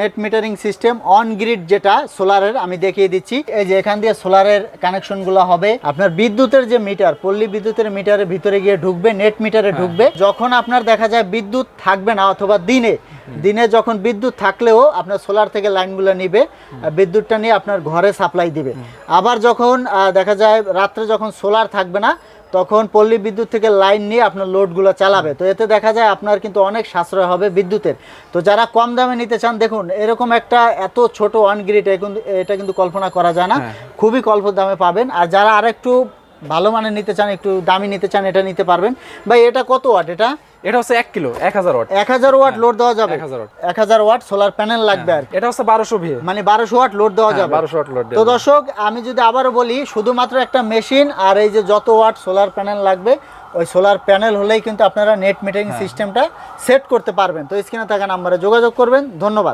Net metering system on grid যেটা সোলারের আমি দেখিয়ে দিচ্ছি। এই যে এখান দিয়ে সোলারের কানেকশনগুলো হবে, আপনার বিদ্যুতের যে মিটার, পল্লী বিদ্যুতের মিটারের ভিতরে গিয়ে ঢুকবে, নেট মিটারে ঢুকবে। যখন আপনার দেখা যায় বিদ্যুৎ থাকবে না অথবা দিনে যখন বিদ্যুৎ থাকলেও আপনার সোলার থেকে লাইনগুলো নিবে, বিদ্যুৎটা নিয়ে আপনার ঘরে সাপ্লাই দিবে। আবার যখন দেখা যায় রাত্রে যখন সোলার থাকবে না, তখন পল্লী বিদ্যুৎ থেকে লাইন নিয়ে আপনার লোডগুলো চালাবে। তো এতে দেখা যায় আপনার কিন্তু অনেক সাশ্রয় হবে বিদ্যুতের। তো যারা কম দামে নিতে চান, দেখুন এরকম একটা এত ছোট অন গ্রিড এটা কিন্তু কল্পনা করা যায় না, খুবই অল্প দামে পাবেন। আর যারা আর একটু ভালো মানের নিতে চান, একটু দামি নিতে চান, এটা নিতে পারবেন। ভাই এটা কত ওয়াট? এটা হচ্ছে 1 কিলো 1000 ওয়াট। 1000 ওয়াট লোড দেওয়া যাবে। 1000 ওয়াট সোলার প্যানেল লাগবে আর এটা হচ্ছে 1200 ভি, মানে 1200 ওয়াট লোড দেওয়া যাবে। 1200 ওয়াট লোড। তো দর্শক, আমি যদি আবারও বলি, শুধুমাত্র একটা মেশিন আর এই যে যত ওয়াট সোলার প্যানেল লাগবে, ওই সোলার প্যানেল হলেই কিন্তু আপনারা নেট মিটারিং সিস্টেমটা সেট করতে পারবেন। তো স্ক্রিনে থাকা নাম্বারে যোগাযোগ করবেন। ধন্যবাদ।